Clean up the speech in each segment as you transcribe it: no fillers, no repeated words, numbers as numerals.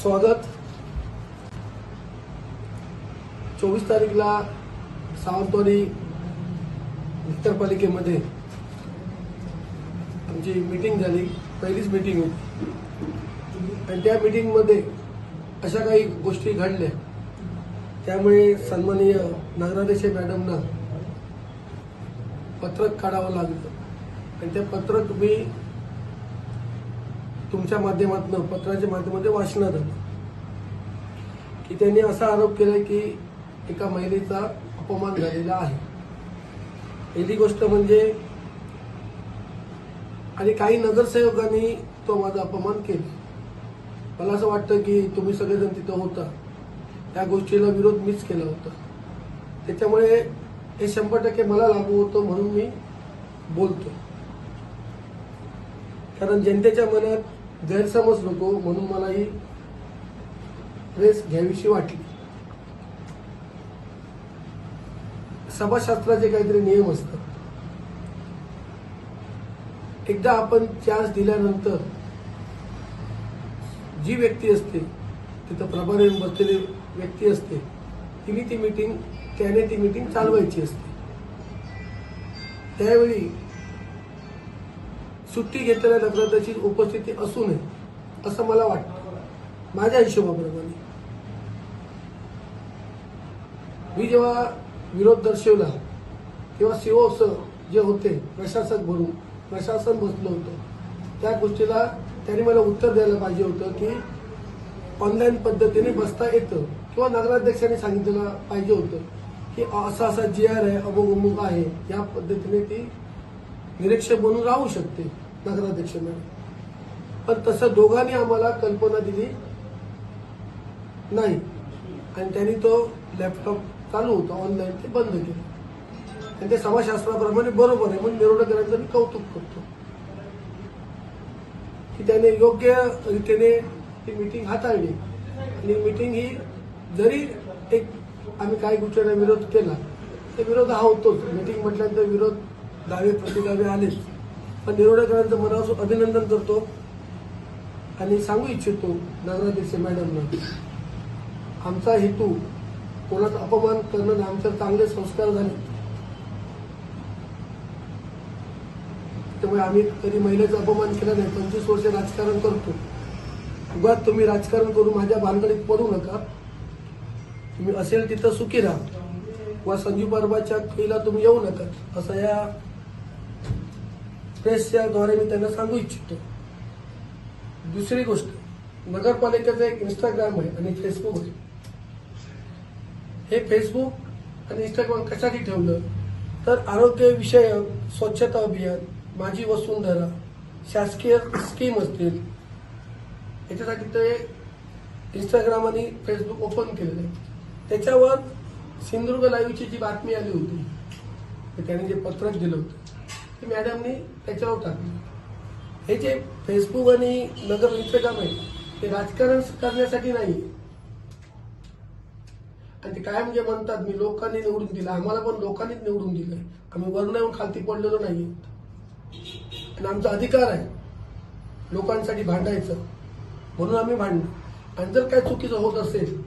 स्वागत। 24 तारीखला सावंतवाडी नगरपालिकेमध्ये आमची मीटिंग झाली, पहिलीच मीटिंग होती आणि त्या मीटिंगमध्ये अशा काही गोष्टी घडल्या, त्यामुळे सन्माननीय नगराध्यक्ष मॅडमना पत्रक काढावं लागलं आणि ते पत्रक मी तुमच्या माध्यमातून पत्राच्या माध्यमातून वाचण्यात आलं की त्यांनी असा आरोप केला की एका महिलेचा अपमान झालेला आहे। पहिली गोष्ट म्हणजे आणि काही नगरसेवकांनी तो माझा अपमान केला। मला असं वाटतं की तुम्ही सगळेजण तिथं होता, त्या गोष्टीला विरोध मीच केला होता, त्याच्यामुळे हे 100% मला लागू होतं म्हणून मी बोलतो, कारण जनतेच्या मनात गैरसमज नको म्हणून मला ही प्रेस घ्यावीशी वाटली। सभाशास्त्राचे काहीतरी नियम असतात, एकदा आपण चान्स दिल्यानंतर जी व्यक्ती असते तिथं प्रभारी बसलेली व्यक्ती असते त्याने ती मीटिंग चालवायची असते। त्यावेळी सुट्टी घेतलेल्या नगराध्यक्षाची उपस्थिती असू नये असं मला वाटतं, माझ्या हिशोबाप्रमाणे। मी जेव्हा विरोध दर्शवला तेव्हा सीओ जे होते प्रशासन बसलं होतं, त्या गोष्टीला त्यांनी मला उत्तर द्यायला पाहिजे होतं की ऑनलाईन पद्धतीने बसता येतं, किंवा नगराध्यक्षांनी सांगितलं पाहिजे होतं की असा असा GR आहे, अमुक आहे, या पद्धतीने ती निरीक्षक म्हणून राहू शकते नगराध्यक्ष मॅडम। पण तसं दोघांनी आम्हाला कल्पना दिली नाही आणि त्यांनी तो लॅपटॉप चालू होता ऑनलाईन, ते बंद केलं आणि ते समाजशास्त्राप्रमाणे बरोबर आहे म्हणून निरोधकांचं मी कौतुक करतो की त्याने योग्य रीतीने ती मीटिंग हाताळली। आणि मीटिंग ही जरी एक आम्ही काही गोष्टींना विरोध केला, ते विरोध हा होतोच, मीटिंग म्हटल्यानंतर विरोध दावे प्रतिदावे आलेच, पण निरोधकांचं मनापासून अभिनंदन करतो आणि सांगू इच्छितो नगराध्यक्ष मॅडमना, आमचा हेतू कोणाचा अपमान करणं, आमच्यावर चांगले संस्कार झाले, त्यामुळे आम्ही कधी महिलेचा अपमान केला नाही। 25 वर्ष राजकारण करतो, उगाच तुम्ही राजकारण करून माझ्या भानगडीत पडू नका। तुम्ही असेल तिथं सुखी राहा, किंवा संजीव परबाच्या खेळीला तुम्ही येऊ नका, असं या प्रेसच्या द्वारे मी त्यांना सांगू इच्छितो। दुसरी गोष्ट, नगरपालिकेचं एक इंस्टाग्राम आहे आणि फेसबुक आहे। हे फेसबुक आणि इंस्टाग्राम कशासाठी ठेवलं तर आरोग्य विषयक, स्वच्छता अभियान, माझी वसुंधरा, शासकीय स्कीम असतील, याच्यासाठी ते इंस्टाग्राम आणि फेसबुक ओपन केलेलं आहे। त्याच्यावर सिंधुदुर्ग लाईव्हची जी बातमी आली होती, त्याने जे पत्रक दिलं होतं ते मॅडमनी त्याच्यावर टाकलं। हे जे फेसबुक आणि इंस्टाग्राम आहे ते राजकारण करण्यासाठी नाही, आणि ते काय म्हणजे म्हणतात मी लोकांनी निवडून दिलं, आम्हाला पण लोकांनीच निवडून दिलंय, आम्ही वरनं येऊन खालती पडलेलो नाहीये आणि आमचा अधिकार आहे लोकांसाठी भांडायचं, म्हणून आम्ही भांडलो। आणि जर काय चुकीचं होत असेल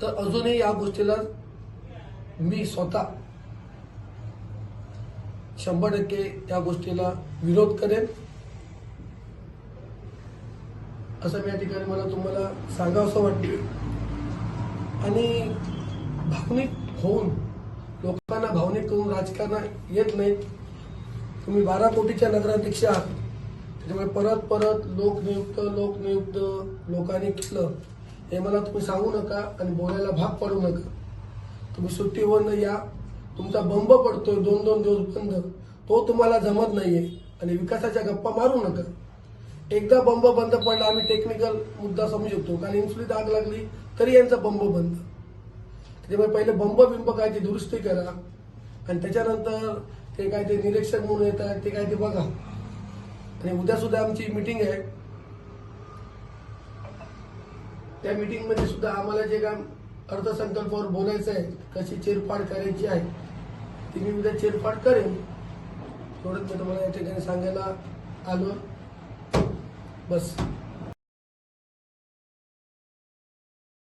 तर अजूनही या गोष्टीला मी स्वतः 100% त्या गोष्टीला विरोध करेन, असं मी या ठिकाणी मला तुम्हाला सांगावंसं वाटतं। आणि भावनिक होऊन लोकांना भावनिक करून राजकारण येत नाही। तुम्ही 12 कोटीच्या नगराध्यक्ष आहात, त्याच्यामुळे परत परत लोकनियुक्त लोकांनी केलं हे मला तुम्ही सांगू नका आणि बोलायला भाग पाडू नका। तुम्ही सुट्टीवर या, तुमचा बंब पडतोय 2-2 दिवस बंद, तो तुम्हाला जमत नाहीये आणि विकासाच्या गप्पा मारू नका। एकदा बंब बंद पडला, आम्ही टेक्निकल मुद्दा समजू शकतो, कारण इन्सुलिन आग लागली तरी यांचा बंब बंद, त्याच्यामुळे पहिले बंब काय ती दुरुस्ती करा आणि त्याच्यानंतर ते काय ते निरीक्षक म्हणून येतात ते काय ते बघा। आणि उद्या सुद्धा आमची मीटिंग आहे, त्या मीटिंग मध्ये सुद्धा आम्हाला जे काम अर्थसंकल्पावर बोलायचं आहे, कशी चिरफाड करायची आहे, ती मी उद्या चिरफाड करेन। एवढंच मी तुम्हाला या ठिकाणी सांगायला आलो, बस।